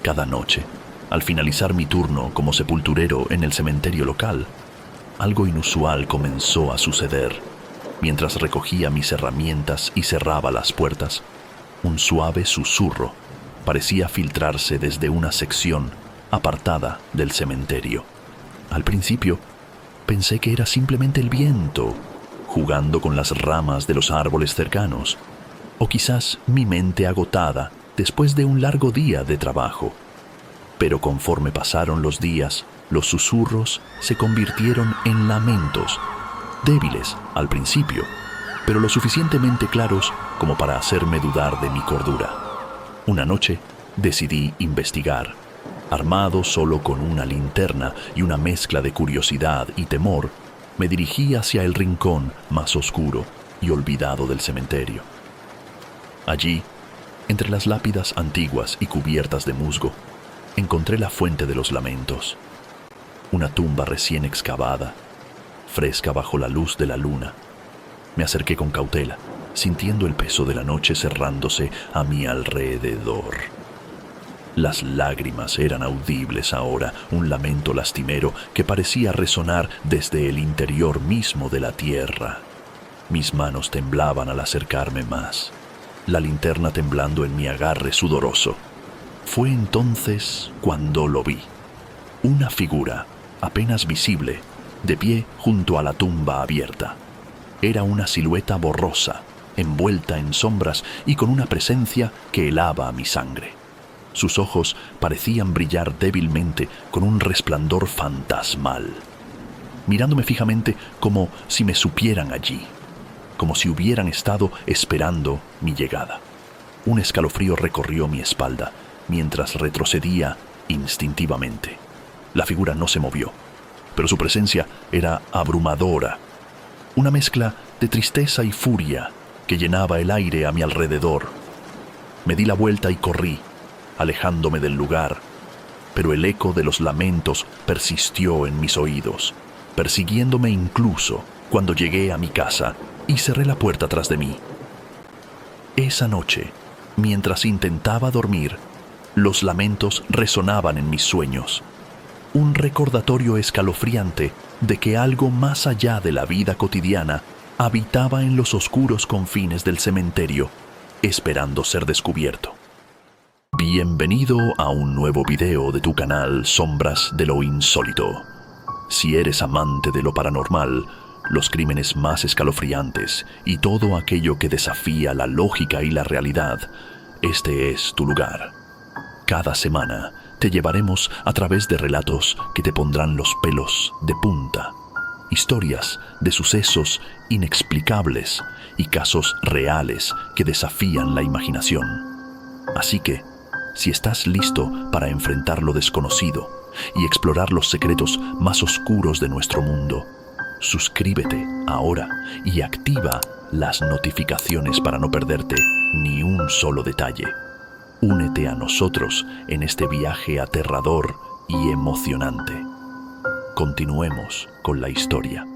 Cada noche, al finalizar mi turno como sepulturero en el cementerio local, algo inusual comenzó a suceder. Mientras recogía mis herramientas y cerraba las puertas, un suave susurro parecía filtrarse desde una sección apartada del cementerio. Al principio, pensé que era simplemente el viento, jugando con las ramas de los árboles cercanos, o quizás mi mente agotada después de un largo día de trabajo. Pero conforme pasaron los días, los susurros se convirtieron en lamentos, débiles al principio, pero lo suficientemente claros como para hacerme dudar de mi cordura. Una noche decidí investigar. Armado solo con una linterna y una mezcla de curiosidad y temor, me dirigí hacia el rincón más oscuro y olvidado del cementerio. Allí, entre las lápidas antiguas y cubiertas de musgo, encontré la fuente de los lamentos. Una tumba recién excavada, fresca bajo la luz de la luna. Me acerqué con cautela, sintiendo el peso de la noche cerrándose a mi alrededor. Las lágrimas eran audibles ahora, un lamento lastimero que parecía resonar desde el interior mismo de la tierra. Mis manos temblaban al acercarme más, la linterna temblando en mi agarre sudoroso. Fue entonces cuando lo vi. Una figura, apenas visible, de pie junto a la tumba abierta. Era una silueta borrosa, envuelta en sombras y con una presencia que helaba mi sangre. Sus ojos parecían brillar débilmente con un resplandor fantasmal, mirándome fijamente como si me supieran allí, como si hubieran estado esperando mi llegada. Un escalofrío recorrió mi espalda mientras retrocedía instintivamente. La figura no se movió, pero su presencia era abrumadora, una mezcla de tristeza y furia que llenaba el aire a mi alrededor. Me di la vuelta y corrí, alejándome del lugar, pero el eco de los lamentos persistió en mis oídos, persiguiéndome incluso cuando llegué a mi casa y cerré la puerta tras de mí. Esa noche, mientras intentaba dormir, los lamentos resonaban en mis sueños, un recordatorio escalofriante de que algo más allá de la vida cotidiana habitaba en los oscuros confines del cementerio, esperando ser descubierto. Bienvenido a un nuevo video de tu canal Sombras de lo Insólito. Si eres amante de lo paranormal, los crímenes más escalofriantes y todo aquello que desafía la lógica y la realidad, este es tu lugar. Cada semana te llevaremos a través de relatos que te pondrán los pelos de punta, historias de sucesos inexplicables y casos reales que desafían la imaginación. Así que, si estás listo para enfrentar lo desconocido y explorar los secretos más oscuros de nuestro mundo, suscríbete ahora y activa las notificaciones para no perderte ni un solo detalle. Únete a nosotros en este viaje aterrador y emocionante. Continuemos con la historia.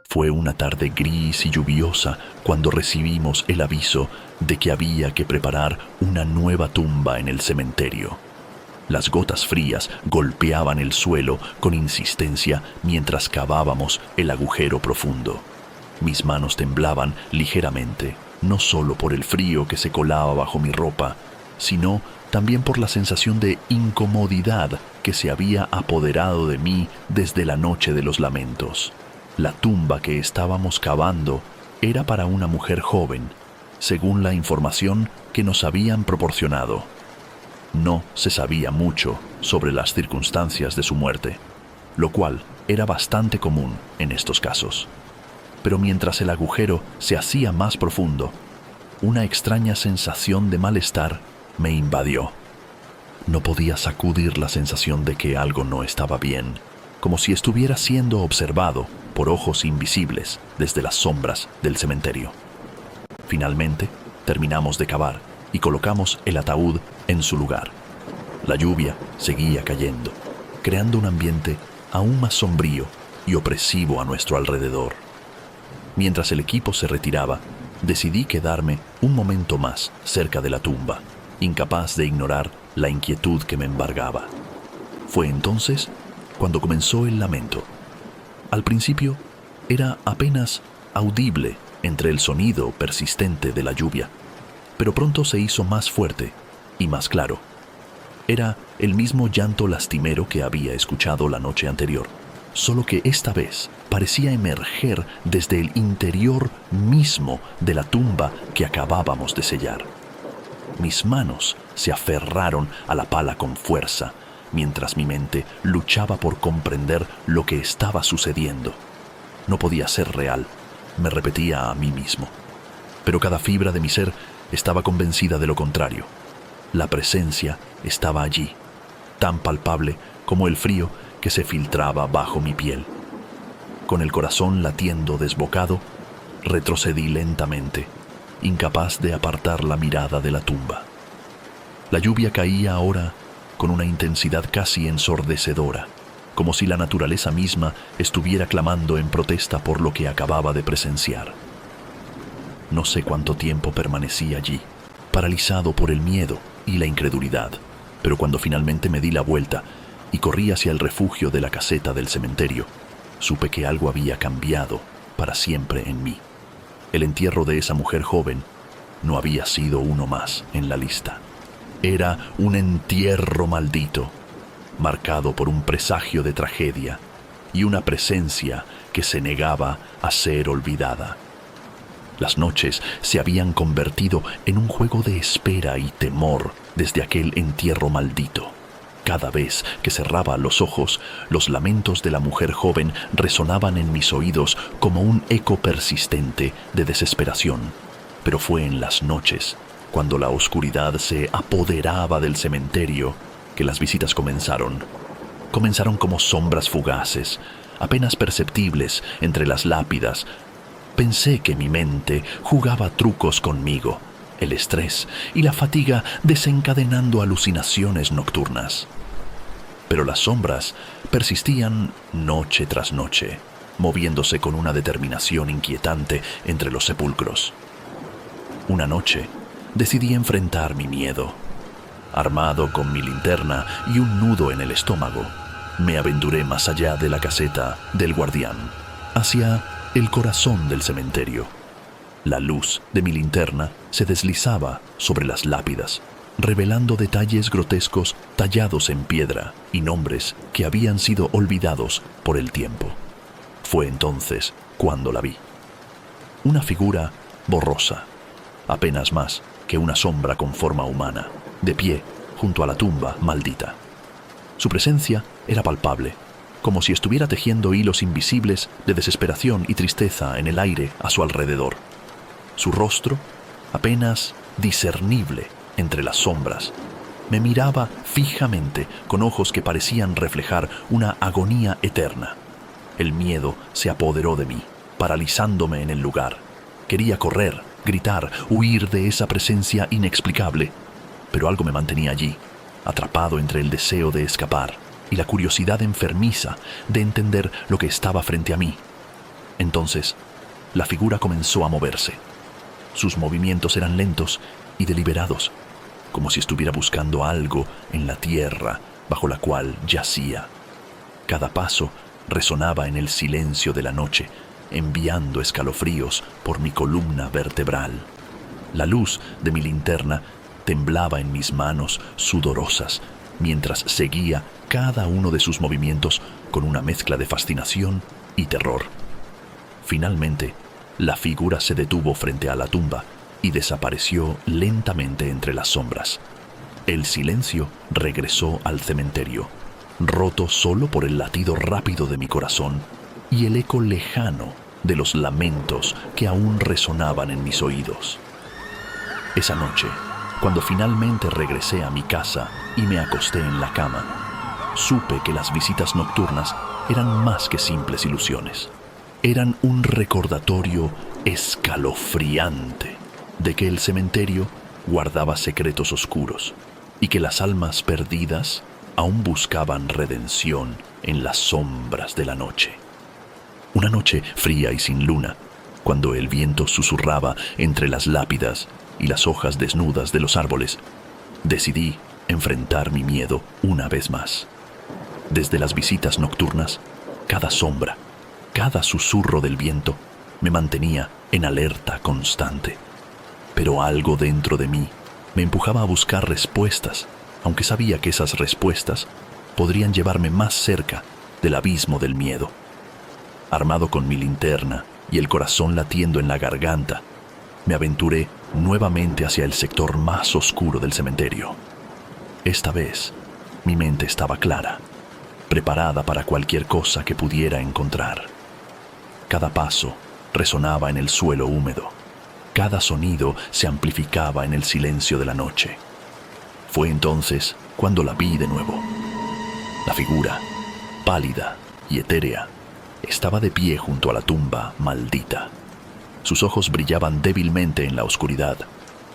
Fue una tarde gris y lluviosa cuando recibimos el aviso de que había que preparar una nueva tumba en el cementerio. Las gotas frías golpeaban el suelo con insistencia mientras cavábamos el agujero profundo. Mis manos temblaban ligeramente, no solo por el frío que se colaba bajo mi ropa, sino también por la sensación de incomodidad que se había apoderado de mí desde la noche de los lamentos. La tumba que estábamos cavando era para una mujer joven, según la información que nos habían proporcionado. No se sabía mucho sobre las circunstancias de su muerte, lo cual era bastante común en estos casos. Pero mientras el agujero se hacía más profundo, una extraña sensación de malestar me invadió. No podía sacudir la sensación de que algo no estaba bien, como si estuviera siendo observado por ojos invisibles desde las sombras del cementerio. Finalmente, terminamos de cavar y colocamos el ataúd en su lugar. La lluvia seguía cayendo, creando un ambiente aún más sombrío y opresivo a nuestro alrededor. Mientras el equipo se retiraba, decidí quedarme un momento más cerca de la tumba, incapaz de ignorar la inquietud que me embargaba. Fue entonces cuando comenzó el lamento. Al principio era apenas audible entre el sonido persistente de la lluvia, pero pronto se hizo más fuerte y más claro. Era el mismo llanto lastimero que había escuchado la noche anterior, solo que esta vez parecía emerger desde el interior mismo de la tumba que acabábamos de sellar. Mis manos se aferraron a la pala con fuerza, mientras mi mente luchaba por comprender lo que estaba sucediendo. No podía ser real, me repetía a mí mismo. Pero cada fibra de mi ser estaba convencida de lo contrario. La presencia estaba allí, tan palpable como el frío que se filtraba bajo mi piel. Con el corazón latiendo desbocado, retrocedí lentamente, incapaz de apartar la mirada de la tumba. La lluvia caía ahora con una intensidad casi ensordecedora, como si la naturaleza misma estuviera clamando en protesta por lo que acababa de presenciar. No sé cuánto tiempo permanecí allí, paralizado por el miedo y la incredulidad, pero cuando finalmente me di la vuelta y corrí hacia el refugio de la caseta del cementerio, supe que algo había cambiado para siempre en mí. El entierro de esa mujer joven no había sido uno más en la lista. Era un entierro maldito, marcado por un presagio de tragedia y una presencia que se negaba a ser olvidada. Las noches se habían convertido en un juego de espera y temor desde aquel entierro maldito. Cada vez que cerraba los ojos, los lamentos de la mujer joven resonaban en mis oídos como un eco persistente de desesperación. Pero fue en las noches, cuando la oscuridad se apoderaba del cementerio, que las visitas comenzaron. Comenzaron como sombras fugaces, apenas perceptibles entre las lápidas. Pensé que mi mente jugaba trucos conmigo, el estrés y la fatiga desencadenando alucinaciones nocturnas. Pero las sombras persistían noche tras noche, moviéndose con una determinación inquietante entre los sepulcros. Una noche decidí enfrentar mi miedo. Armado con mi linterna y un nudo en el estómago, me aventuré más allá de la caseta del guardián, hacia el corazón del cementerio. La luz de mi linterna se deslizaba sobre las lápidas, revelando detalles grotescos tallados en piedra y nombres que habían sido olvidados por el tiempo. Fue entonces cuando la vi. Una figura borrosa, apenas más que una sombra con forma humana, de pie junto a la tumba maldita. Su presencia era palpable, como si estuviera tejiendo hilos invisibles de desesperación y tristeza en el aire a su alrededor. Su rostro, apenas discernible entre las sombras, me miraba fijamente con ojos que parecían reflejar una agonía eterna. El miedo se apoderó de mí, paralizándome en el lugar. Quería correr, gritar, huir de esa presencia inexplicable, pero algo me mantenía allí, atrapado entre el deseo de escapar y la curiosidad enfermiza de entender lo que estaba frente a mí. Entonces, la figura comenzó a moverse. Sus movimientos eran lentos y deliberados, como si estuviera buscando algo en la tierra bajo la cual yacía. Cada paso resonaba en el silencio de la noche, enviando escalofríos por mi columna vertebral. La luz de mi linterna temblaba en mis manos sudorosas, mientras seguía cada uno de sus movimientos con una mezcla de fascinación y terror. Finalmente, la figura se detuvo frente a la tumba y desapareció lentamente entre las sombras. El silencio regresó al cementerio, roto solo por el latido rápido de mi corazón y el eco lejano de los lamentos que aún resonaban en mis oídos. Esa noche, cuando finalmente regresé a mi casa y me acosté en la cama, supe que las visitas nocturnas eran más que simples ilusiones. Eran un recordatorio escalofriante de que el cementerio guardaba secretos oscuros y que las almas perdidas aún buscaban redención en las sombras de la noche. Una noche fría y sin luna, cuando el viento susurraba entre las lápidas y las hojas desnudas de los árboles, decidí enfrentar mi miedo una vez más. Desde las visitas nocturnas, cada sombra, cada susurro del viento me mantenía en alerta constante. Pero algo dentro de mí me empujaba a buscar respuestas, aunque sabía que esas respuestas podrían llevarme más cerca del abismo del miedo. Armado con mi linterna y el corazón latiendo en la garganta, me aventuré nuevamente hacia el sector más oscuro del cementerio. Esta vez, mi mente estaba clara, preparada para cualquier cosa que pudiera encontrar. Cada paso resonaba en el suelo húmedo. Cada sonido se amplificaba en el silencio de la noche. Fue entonces cuando la vi de nuevo. La figura, pálida y etérea, estaba de pie junto a la tumba maldita. Sus ojos brillaban débilmente en la oscuridad,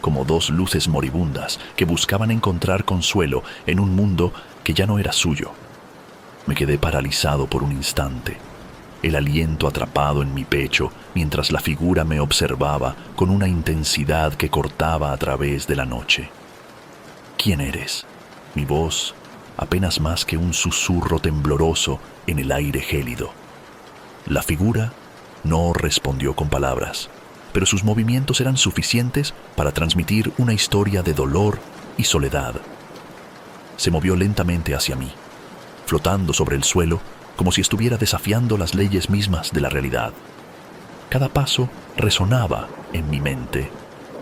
como dos luces moribundas que buscaban encontrar consuelo en un mundo que ya no era suyo. Me quedé paralizado por un instante, el aliento atrapado en mi pecho mientras la figura me observaba con una intensidad que cortaba a través de la noche. ¿Quién eres? Mi voz, apenas más que un susurro tembloroso en el aire gélido. La figura no respondió con palabras, pero sus movimientos eran suficientes para transmitir una historia de dolor y soledad. Se movió lentamente hacia mí, flotando sobre el suelo como si estuviera desafiando las leyes mismas de la realidad. Cada paso resonaba en mi mente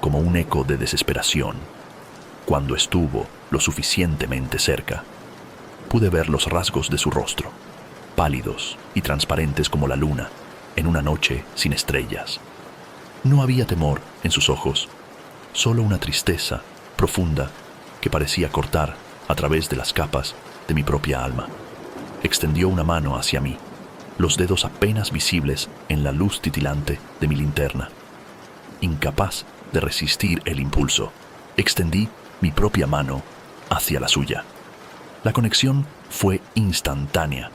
como un eco de desesperación. Cuando estuvo lo suficientemente cerca, pude ver los rasgos de su rostro, pálidos y transparentes como la luna en una noche sin estrellas. No había temor en sus ojos, solo una tristeza profunda que parecía cortar a través de las capas de mi propia alma. Extendió una mano hacia mí, los dedos apenas visibles en la luz titilante de mi linterna. Incapaz de resistir el impulso, extendí mi propia mano hacia la suya. La conexión fue instantánea,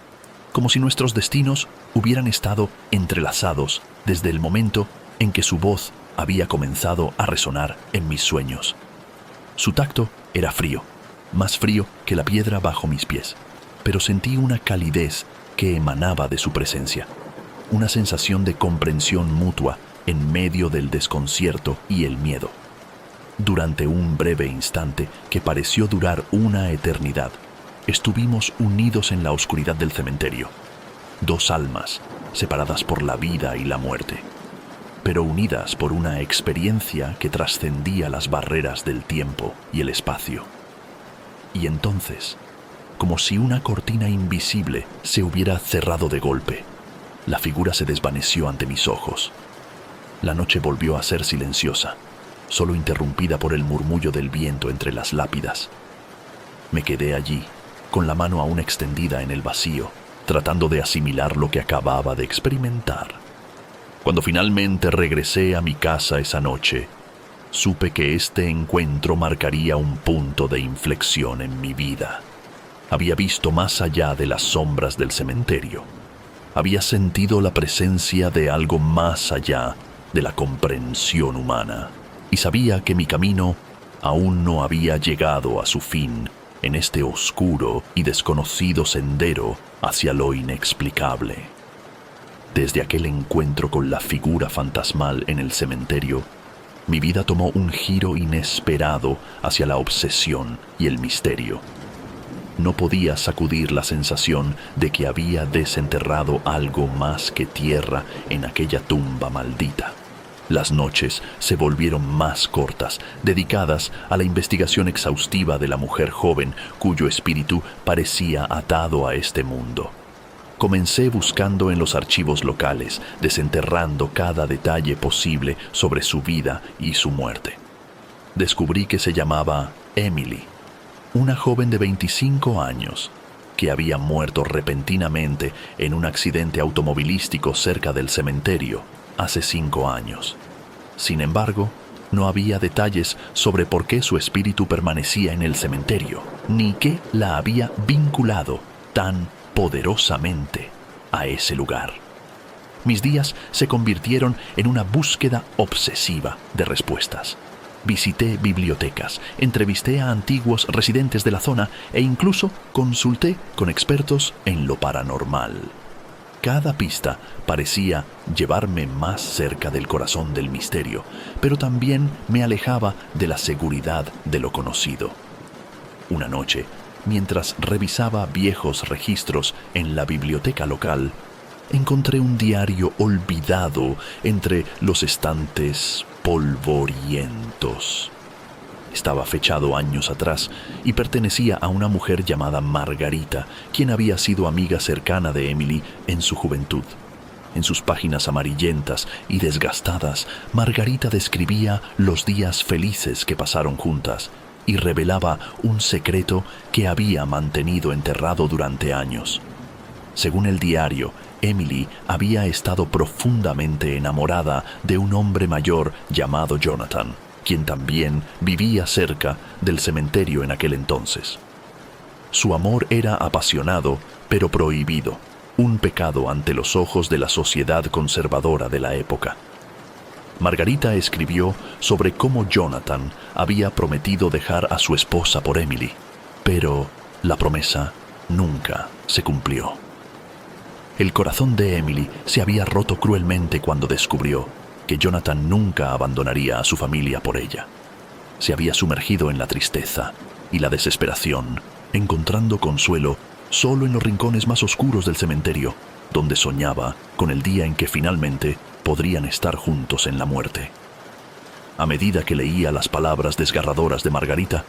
como si nuestros destinos hubieran estado entrelazados desde el momento en que su voz había comenzado a resonar en mis sueños. Su tacto era frío, más frío que la piedra bajo mis pies, pero sentí una calidez que emanaba de su presencia, una sensación de comprensión mutua en medio del desconcierto y el miedo. Durante un breve instante que pareció durar una eternidad, estuvimos unidos en la oscuridad del cementerio, dos almas separadas por la vida y la muerte, pero unidas por una experiencia que trascendía las barreras del tiempo y el espacio. Y entonces, como si una cortina invisible se hubiera cerrado de golpe, la figura se desvaneció ante mis ojos. La noche volvió a ser silenciosa, solo interrumpida por el murmullo del viento entre las lápidas. Me quedé allí, con la mano aún extendida en el vacío, tratando de asimilar lo que acababa de experimentar. Cuando finalmente regresé a mi casa esa noche, supe que este encuentro marcaría un punto de inflexión en mi vida. Había visto más allá de las sombras del cementerio. Había sentido la presencia de algo más allá de la comprensión humana, y sabía que mi camino aún no había llegado a su fin en este oscuro y desconocido sendero hacia lo inexplicable. Desde aquel encuentro con la figura fantasmal en el cementerio, mi vida tomó un giro inesperado hacia la obsesión y el misterio. No podía sacudir la sensación de que había desenterrado algo más que tierra en aquella tumba maldita. Las noches se volvieron más cortas, dedicadas a la investigación exhaustiva de la mujer joven cuyo espíritu parecía atado a este mundo. Comencé buscando en los archivos locales, desenterrando cada detalle posible sobre su vida y su muerte. Descubrí que se llamaba Emily, una joven de 25 años, que había muerto repentinamente en un accidente automovilístico cerca del cementerio hace 5 años. Sin embargo, no había detalles sobre por qué su espíritu permanecía en el cementerio, ni qué la había vinculado tan poderosamente a ese lugar. Mis días se convirtieron en una búsqueda obsesiva de respuestas. Visité bibliotecas, entrevisté a antiguos residentes de la zona e incluso consulté con expertos en lo paranormal. Cada pista parecía llevarme más cerca del corazón del misterio, pero también me alejaba de la seguridad de lo conocido. Una noche, mientras revisaba viejos registros en la biblioteca local, encontré un diario olvidado entre los estantes polvorientos. Estaba fechado años atrás y pertenecía a una mujer llamada Margarita, quien había sido amiga cercana de Emily en su juventud. En sus páginas amarillentas y desgastadas, Margarita describía los días felices que pasaron juntas y revelaba un secreto que había mantenido enterrado durante años. Según el diario, Emily había estado profundamente enamorada de un hombre mayor llamado Jonathan, quien también vivía cerca del cementerio en aquel entonces. Su amor era apasionado, pero prohibido, un pecado ante los ojos de la sociedad conservadora de la época. Margarita escribió sobre cómo Jonathan había prometido dejar a su esposa por Emily, pero la promesa nunca se cumplió. El corazón de Emily se había roto cruelmente cuando descubrió que Jonathan nunca abandonaría a su familia por ella. Se había sumergido en la tristeza y la desesperación, encontrando consuelo solo en los rincones más oscuros del cementerio, donde soñaba con el día en que finalmente podrían estar juntos en la muerte. A medida que leía las palabras desgarradoras de Margarita,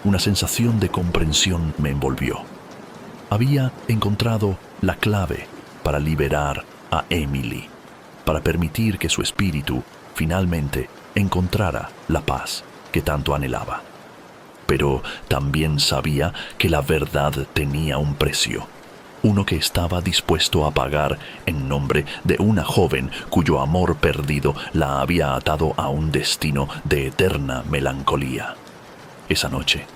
una sensación de comprensión me envolvió. Había encontrado la clave para liberar a Emily, para permitir que su espíritu finalmente encontrara la paz que tanto anhelaba. Pero también sabía que la verdad tenía un precio, uno que estaba dispuesto a pagar en nombre de una joven cuyo amor perdido la había atado a un destino de eterna melancolía. Esa noche,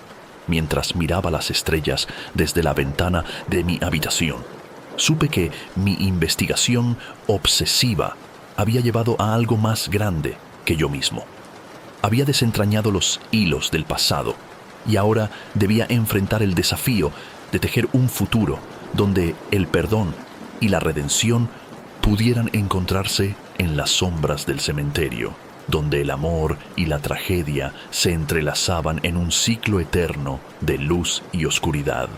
mientras miraba las estrellas desde la ventana de mi habitación, supe que mi investigación obsesiva había llevado a algo más grande que yo mismo. Había desentrañado los hilos del pasado y ahora debía enfrentar el desafío de tejer un futuro donde el perdón y la redención pudieran encontrarse en las sombras del cementerio, donde el amor y la tragedia se entrelazaban en un ciclo eterno de luz y oscuridad.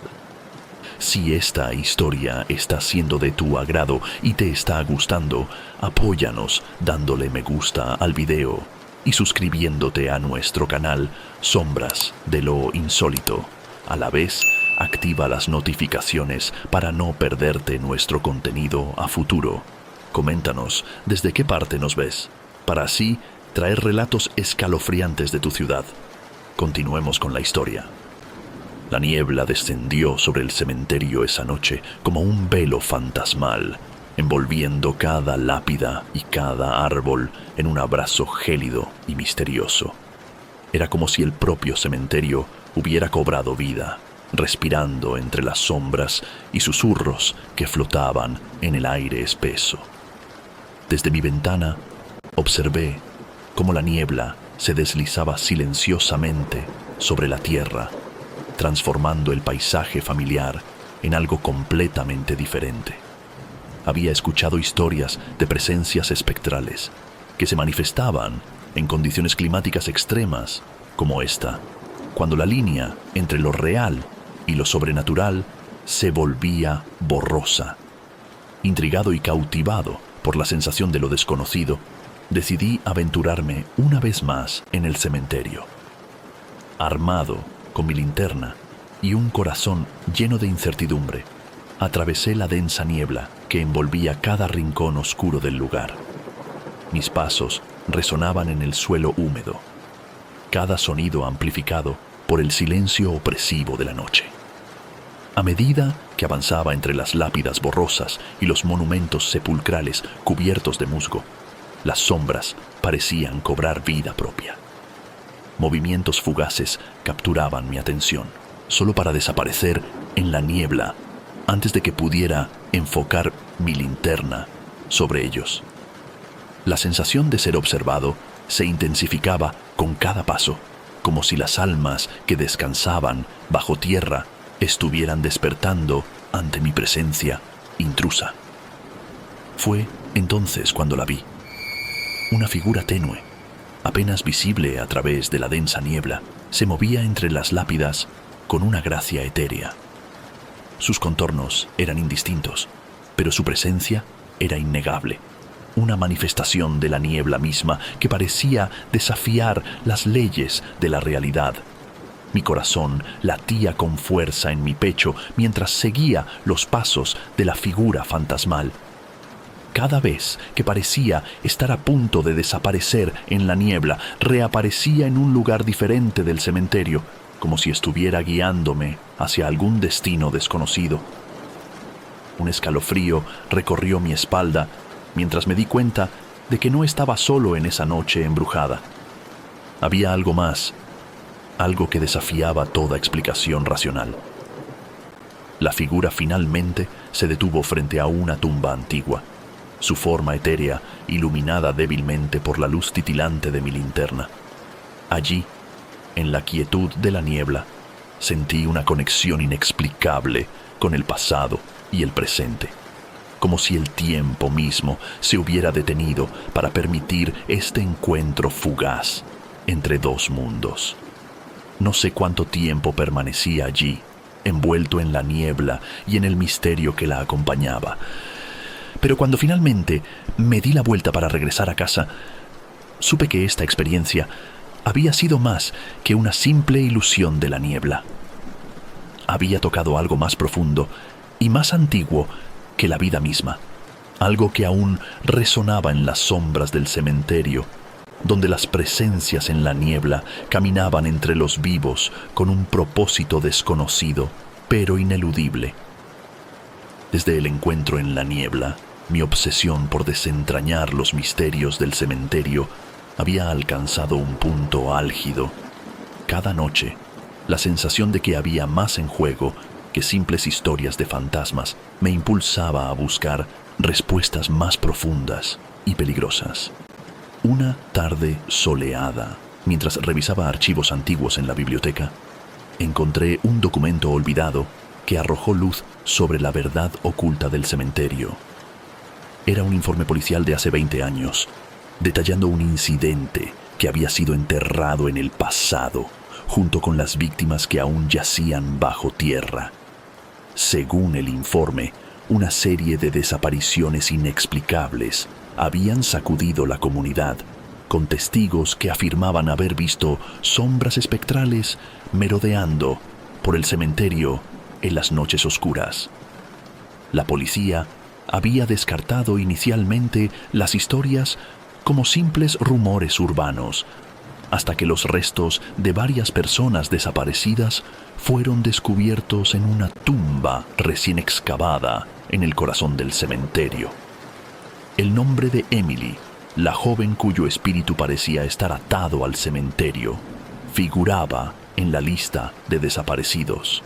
Si esta historia está siendo de tu agrado y te está gustando, apóyanos dándole me gusta al video y suscribiéndote a nuestro canal Sombras de lo Insólito. A la vez, activa las notificaciones para no perderte nuestro contenido a futuro. Coméntanos desde qué parte nos ves, para así traer relatos escalofriantes de tu ciudad. Continuemos con la historia. La niebla descendió sobre el cementerio esa noche como un velo fantasmal, envolviendo cada lápida y cada árbol en un abrazo gélido y misterioso. Era como si el propio cementerio hubiera cobrado vida, respirando entre las sombras y susurros que flotaban en el aire espeso. Desde mi ventana observé cómo la niebla se deslizaba silenciosamente sobre la tierra, transformando el paisaje familiar en algo completamente diferente. Había escuchado historias de presencias espectrales que se manifestaban en condiciones climáticas extremas como esta, cuando la línea entre lo real y lo sobrenatural se volvía borrosa. Intrigado y cautivado por la sensación de lo desconocido, decidí aventurarme una vez más en el cementerio. Armado con mi linterna y un corazón lleno de incertidumbre, atravesé la densa niebla que envolvía cada rincón oscuro del lugar. Mis pasos resonaban en el suelo húmedo, cada sonido amplificado por el silencio opresivo de la noche. A medida que avanzaba entre las lápidas borrosas y los monumentos sepulcrales cubiertos de musgo, las sombras parecían cobrar vida propia. Movimientos fugaces capturaban mi atención, solo para desaparecer en la niebla antes de que pudiera enfocar mi linterna sobre ellos. La sensación de ser observado se intensificaba con cada paso, como si las almas que descansaban bajo tierra estuvieran despertando ante mi presencia intrusa. Fue entonces cuando la vi. Una figura tenue, apenas visible a través de la densa niebla, se movía entre las lápidas con una gracia etérea. Sus contornos eran indistintos, pero su presencia era innegable. Una manifestación de la niebla misma que parecía desafiar las leyes de la realidad. Mi corazón latía con fuerza en mi pecho mientras seguía los pasos de la figura fantasmal. Cada vez que parecía estar a punto de desaparecer en la niebla, reaparecía en un lugar diferente del cementerio, como si estuviera guiándome hacia algún destino desconocido. Un escalofrío recorrió mi espalda mientras me di cuenta de que no estaba solo en esa noche embrujada. Había algo más, algo que desafiaba toda explicación racional. La figura finalmente se detuvo frente a una tumba antigua, su forma etérea iluminada débilmente por la luz titilante de mi linterna. Allí, en la quietud de la niebla, sentí una conexión inexplicable con el pasado y el presente, como si el tiempo mismo se hubiera detenido para permitir este encuentro fugaz entre dos mundos. No sé cuánto tiempo permanecí allí, envuelto en la niebla y en el misterio que la acompañaba. Pero cuando finalmente me di la vuelta para regresar a casa, supe que esta experiencia había sido más que una simple ilusión de la niebla. Había tocado algo más profundo y más antiguo que la vida misma, algo que aún resonaba en las sombras del cementerio, donde las presencias en la niebla caminaban entre los vivos con un propósito desconocido, pero ineludible. Desde el encuentro en la niebla, mi obsesión por desentrañar los misterios del cementerio había alcanzado un punto álgido. Cada noche, la sensación de que había más en juego que simples historias de fantasmas me impulsaba a buscar respuestas más profundas y peligrosas. Una tarde soleada, mientras revisaba archivos antiguos en la biblioteca, encontré un documento olvidado que arrojó luz sobre la verdad oculta del cementerio. Era un informe policial de hace 20 años, detallando un incidente que había sido enterrado en el pasado, junto con las víctimas que aún yacían bajo tierra. Según el informe, una serie de desapariciones inexplicables habían sacudido la comunidad, con testigos que afirmaban haber visto sombras espectrales merodeando por el cementerio en las noches oscuras. La policía había descartado inicialmente las historias como simples rumores urbanos, hasta que los restos de varias personas desaparecidas fueron descubiertos en una tumba recién excavada en el corazón del cementerio. El nombre de Emily, la joven cuyo espíritu parecía estar atado al cementerio, figuraba en la lista de desaparecidos.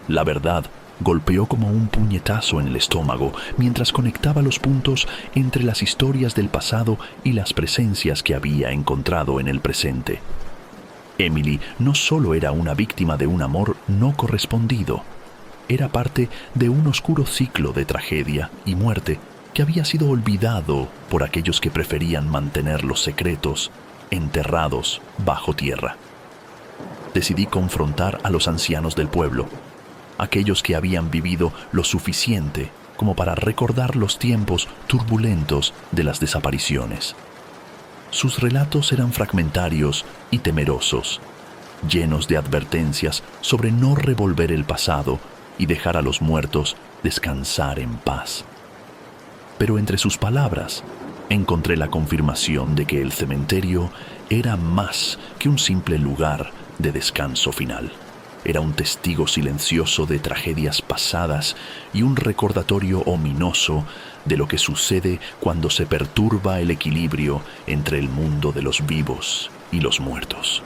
La verdad golpeó como un puñetazo en el estómago mientras conectaba los puntos entre las historias del pasado y las presencias que había encontrado en el presente. Emily no solo era una víctima de un amor no correspondido, era parte de un oscuro ciclo de tragedia y muerte que había sido olvidado por aquellos que preferían mantener los secretos enterrados bajo tierra. Decidí confrontar a los ancianos del pueblo, aquellos que habían vivido lo suficiente como para recordar los tiempos turbulentos de las desapariciones. Sus relatos eran fragmentarios y temerosos, llenos de advertencias sobre no revolver el pasado y dejar a los muertos descansar en paz. Pero entre sus palabras encontré la confirmación de que el cementerio era más que un simple lugar de descanso final. Era un testigo silencioso de tragedias pasadas y un recordatorio ominoso de lo que sucede cuando se perturba el equilibrio entre el mundo de los vivos y los muertos.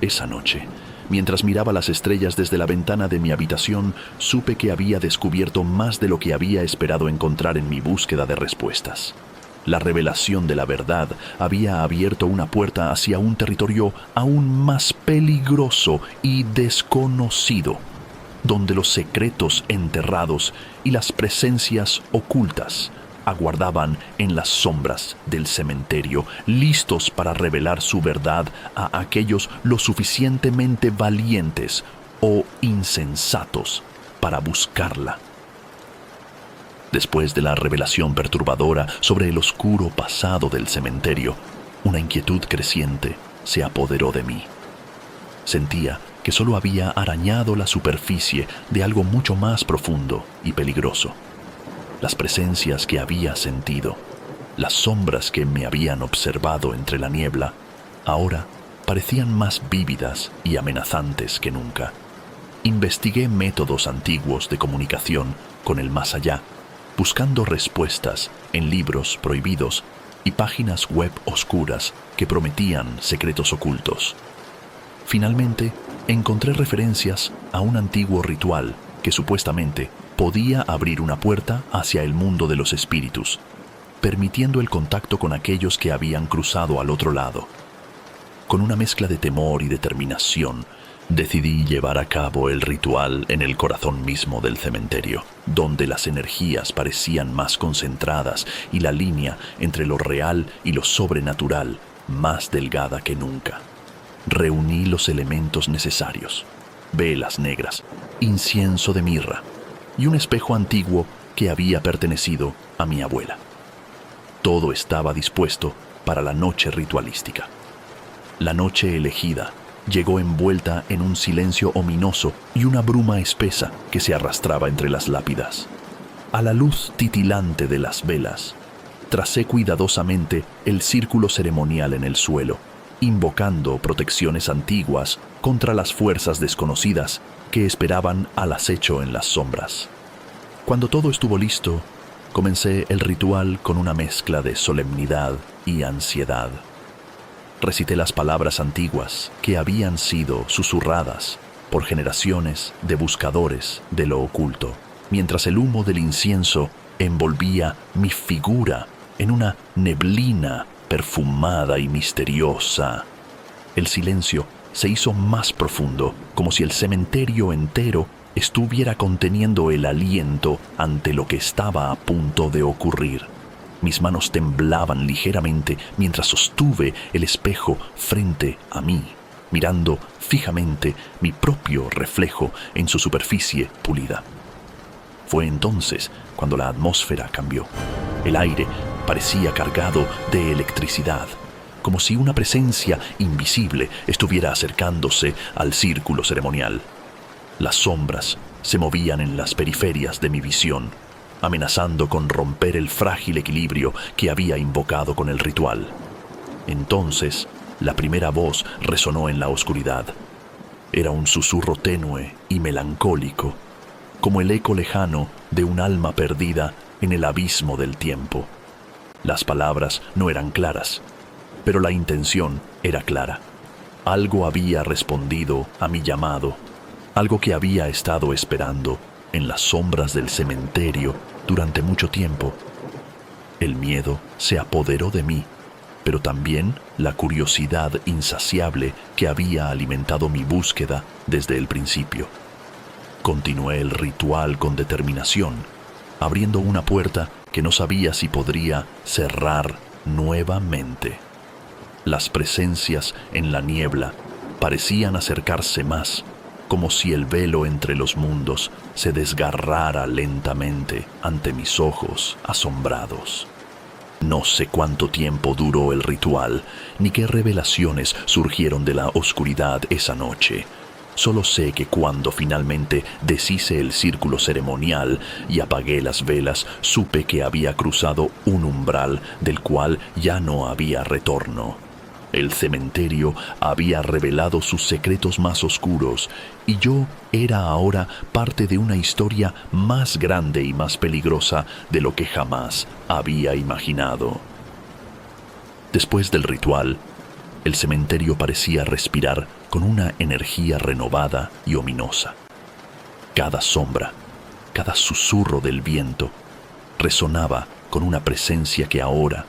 Esa noche, mientras miraba las estrellas desde la ventana de mi habitación, supe que había descubierto más de lo que había esperado encontrar en mi búsqueda de respuestas. La revelación de la verdad había abierto una puerta hacia un territorio aún más peligroso y desconocido, donde los secretos enterrados y las presencias ocultas aguardaban en las sombras del cementerio, listos para revelar su verdad a aquellos lo suficientemente valientes o insensatos para buscarla. Después de la revelación perturbadora sobre el oscuro pasado del cementerio, una inquietud creciente se apoderó de mí. Sentía que solo había arañado la superficie de algo mucho más profundo y peligroso. Las presencias que había sentido, las sombras que me habían observado entre la niebla, ahora parecían más vívidas y amenazantes que nunca. Investigué métodos antiguos de comunicación con el más allá, buscando respuestas en libros prohibidos y páginas web oscuras que prometían secretos ocultos. Finalmente, encontré referencias a un antiguo ritual que supuestamente podía abrir una puerta hacia el mundo de los espíritus, permitiendo el contacto con aquellos que habían cruzado al otro lado. Con una mezcla de temor y determinación, decidí llevar a cabo el ritual en el corazón mismo del cementerio, donde las energías parecían más concentradas y la línea entre lo real y lo sobrenatural más delgada que nunca. Reuní los elementos necesarios: velas negras, incienso de mirra y un espejo antiguo que había pertenecido a mi abuela. Todo estaba dispuesto para la noche ritualística. La noche elegida llegó envuelta en un silencio ominoso y una bruma espesa que se arrastraba entre las lápidas. A la luz titilante de las velas, tracé cuidadosamente el círculo ceremonial en el suelo, invocando protecciones antiguas contra las fuerzas desconocidas que esperaban al acecho en las sombras. Cuando todo estuvo listo, comencé el ritual con una mezcla de solemnidad y ansiedad. Recité las palabras antiguas que habían sido susurradas por generaciones de buscadores de lo oculto, mientras el humo del incienso envolvía mi figura en una neblina perfumada y misteriosa. El silencio se hizo más profundo, como si el cementerio entero estuviera conteniendo el aliento ante lo que estaba a punto de ocurrir. Mis manos temblaban ligeramente mientras sostuve el espejo frente a mí, mirando fijamente mi propio reflejo en su superficie pulida. Fue entonces cuando la atmósfera cambió. El aire parecía cargado de electricidad, como si una presencia invisible estuviera acercándose al círculo ceremonial. Las sombras se movían en las periferias de mi visión, amenazando con romper el frágil equilibrio que había invocado con el ritual. Entonces, la primera voz resonó en la oscuridad. Era un susurro tenue y melancólico, como el eco lejano de un alma perdida en el abismo del tiempo. Las palabras no eran claras, pero la intención era clara. Algo había respondido a mi llamado, algo que había estado esperando en las sombras del cementerio durante mucho tiempo. El miedo se apoderó de mí, pero también la curiosidad insaciable que había alimentado mi búsqueda desde el principio. Continué el ritual con determinación, abriendo una puerta que no sabía si podría cerrar nuevamente. Las presencias en la niebla parecían acercarse más, como si el velo entre los mundos se desgarrara lentamente ante mis ojos asombrados. No sé cuánto tiempo duró el ritual, ni qué revelaciones surgieron de la oscuridad esa noche. Solo sé que cuando finalmente deshice el círculo ceremonial y apagué las velas, supe que había cruzado un umbral del cual ya no había retorno. El cementerio había revelado sus secretos más oscuros y yo era ahora parte de una historia más grande y más peligrosa de lo que jamás había imaginado. Después del ritual, el cementerio parecía respirar con una energía renovada y ominosa. Cada sombra, cada susurro del viento, resonaba con una presencia que ahora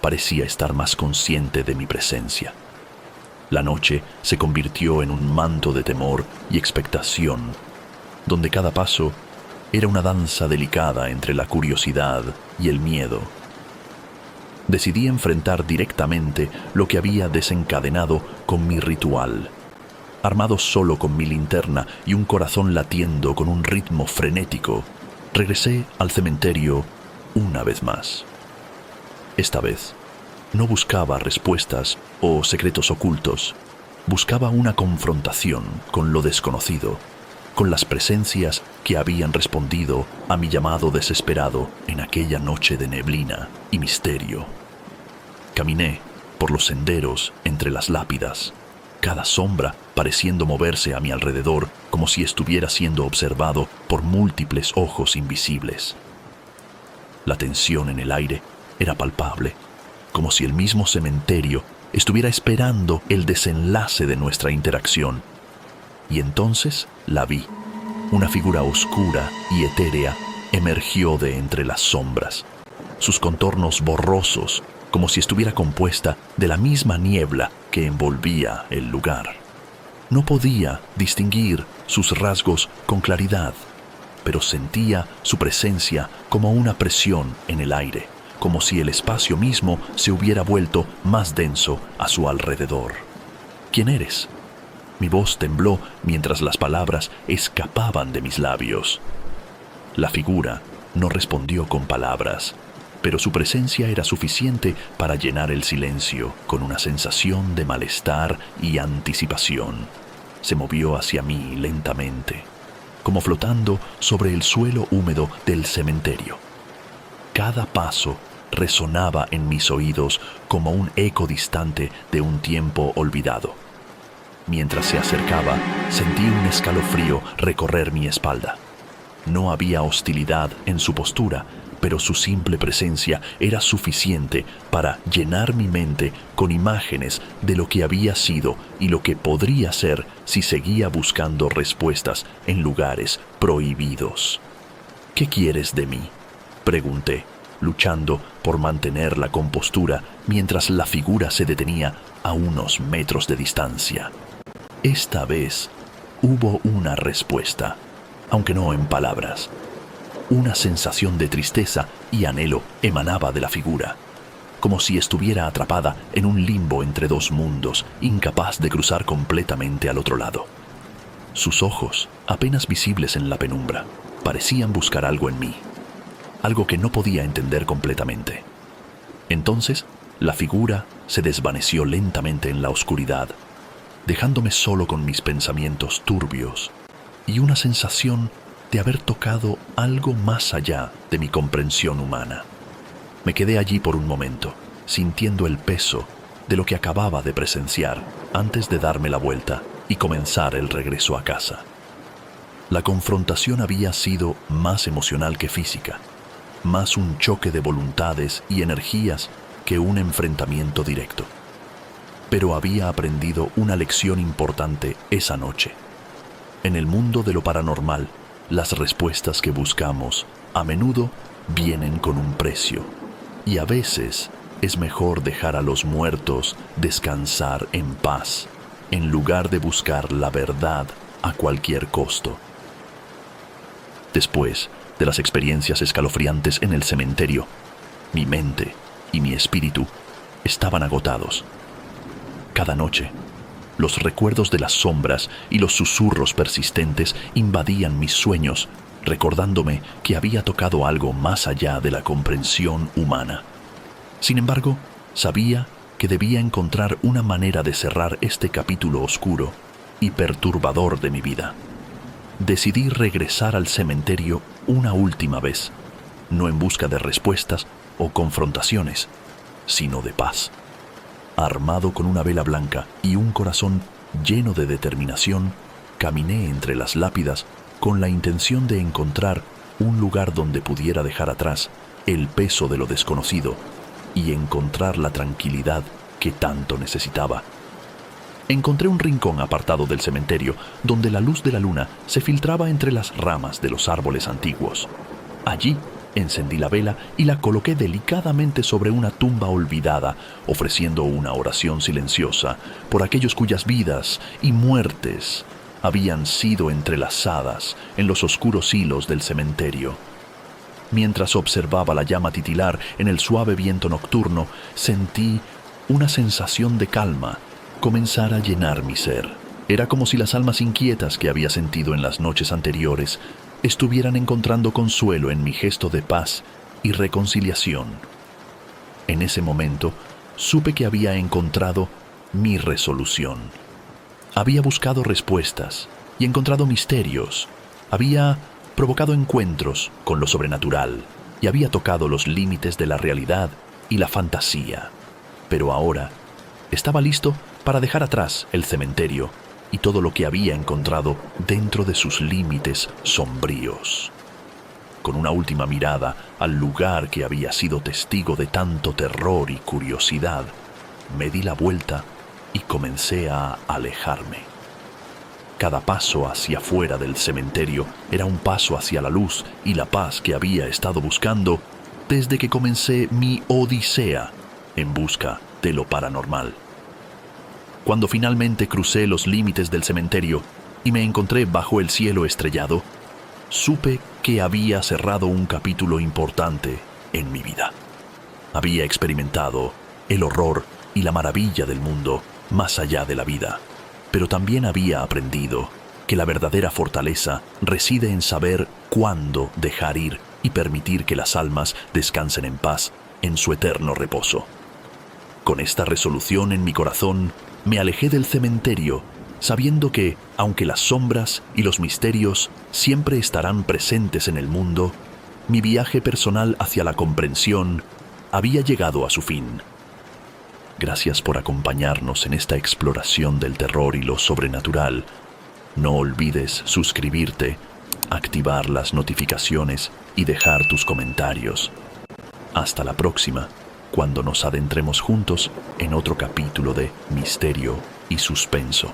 parecía estar más consciente de mi presencia. La noche se convirtió en un manto de temor y expectación, donde cada paso era una danza delicada entre la curiosidad y el miedo. Decidí enfrentar directamente lo que había desencadenado con mi ritual. Armado solo con mi linterna y un corazón latiendo con un ritmo frenético, regresé al cementerio una vez más. Esta vez, no buscaba respuestas o secretos ocultos. Buscaba una confrontación con lo desconocido, con las presencias que habían respondido a mi llamado desesperado en aquella noche de neblina y misterio. Caminé por los senderos entre las lápidas, cada sombra pareciendo moverse a mi alrededor como si estuviera siendo observado por múltiples ojos invisibles. La tensión en el aire era palpable, como si el mismo cementerio estuviera esperando el desenlace de nuestra interacción. Y entonces la vi. Una figura oscura y etérea emergió de entre las sombras, sus contornos borrosos, como si estuviera compuesta de la misma niebla que envolvía el lugar. No podía distinguir sus rasgos con claridad, pero sentía su presencia como una presión en el aire, como si el espacio mismo se hubiera vuelto más denso a su alrededor. ¿Quién eres? Mi voz tembló mientras las palabras escapaban de mis labios. La figura no respondió con palabras, pero su presencia era suficiente para llenar el silencio con una sensación de malestar y anticipación. Se movió hacia mí lentamente, como flotando sobre el suelo húmedo del cementerio. Cada paso resonaba en mis oídos como un eco distante de un tiempo olvidado. Mientras se acercaba, sentí un escalofrío recorrer mi espalda. No había hostilidad en su postura, pero su simple presencia era suficiente para llenar mi mente con imágenes de lo que había sido y lo que podría ser si seguía buscando respuestas en lugares prohibidos. ¿Qué quieres de mí?, pregunté, luchando por mantener la compostura mientras la figura se detenía a unos metros de distancia. Esta vez hubo una respuesta, aunque no en palabras. Una sensación de tristeza y anhelo emanaba de la figura, como si estuviera atrapada en un limbo entre dos mundos, incapaz de cruzar completamente al otro lado. Sus ojos, apenas visibles en la penumbra, parecían buscar algo en mí, algo que no podía entender completamente. Entonces, la figura se desvaneció lentamente en la oscuridad, dejándome solo con mis pensamientos turbios y una sensación de haber tocado algo más allá de mi comprensión humana. Me quedé allí por un momento, sintiendo el peso de lo que acababa de presenciar antes de darme la vuelta y comenzar el regreso a casa. La confrontación había sido más emocional que física, más un choque de voluntades y energías que un enfrentamiento directo. Pero había aprendido una lección importante esa noche. En el mundo de lo paranormal, las respuestas que buscamos a menudo vienen con un precio, y a veces es mejor dejar a los muertos descansar en paz, en lugar de buscar la verdad a cualquier costo. Después de las experiencias escalofriantes en el cementerio, mi mente y mi espíritu estaban agotados. Cada noche, los recuerdos de las sombras y los susurros persistentes invadían mis sueños, recordándome que había tocado algo más allá de la comprensión humana. Sin embargo, sabía que debía encontrar una manera de cerrar este capítulo oscuro y perturbador de mi vida. Decidí regresar al cementerio una última vez, no en busca de respuestas o confrontaciones, sino de paz. Armado con una vela blanca y un corazón lleno de determinación, caminé entre las lápidas con la intención de encontrar un lugar donde pudiera dejar atrás el peso de lo desconocido y encontrar la tranquilidad que tanto necesitaba. Encontré un rincón apartado del cementerio donde la luz de la luna se filtraba entre las ramas de los árboles antiguos. Allí Encendí la vela y la coloqué delicadamente sobre una tumba olvidada, ofreciendo una oración silenciosa por aquellos cuyas vidas y muertes habían sido entrelazadas en los oscuros hilos del cementerio. Mientras observaba la llama titilar en el suave viento nocturno, sentí una sensación de calma comenzar a llenar mi ser. Era como si las almas inquietas que había sentido en las noches anteriores estuvieran encontrando consuelo en mi gesto de paz y reconciliación. En ese momento, supe que había encontrado mi resolución. Había buscado respuestas y encontrado misterios. Había provocado encuentros con lo sobrenatural y había tocado los límites de la realidad y la fantasía. Pero ahora estaba listo para dejar atrás el cementerio y todo lo que había encontrado dentro de sus límites sombríos. Con una última mirada al lugar que había sido testigo de tanto terror y curiosidad, me di la vuelta y comencé a alejarme. Cada paso hacia afuera del cementerio era un paso hacia la luz y la paz que había estado buscando desde que comencé mi odisea en busca de lo paranormal. Cuando finalmente crucé los límites del cementerio y me encontré bajo el cielo estrellado, supe que había cerrado un capítulo importante en mi vida. Había experimentado el horror y la maravilla del mundo más allá de la vida, pero también había aprendido que la verdadera fortaleza reside en saber cuándo dejar ir y permitir que las almas descansen en paz en su eterno reposo. Con esta resolución en mi corazón, me alejé del cementerio, sabiendo que, aunque las sombras y los misterios siempre estarán presentes en el mundo, mi viaje personal hacia la comprensión había llegado a su fin. Gracias por acompañarnos en esta exploración del terror y lo sobrenatural. No olvides suscribirte, activar las notificaciones y dejar tus comentarios. Hasta la próxima, cuando nos adentremos juntos en otro capítulo de Misterio y Suspenso.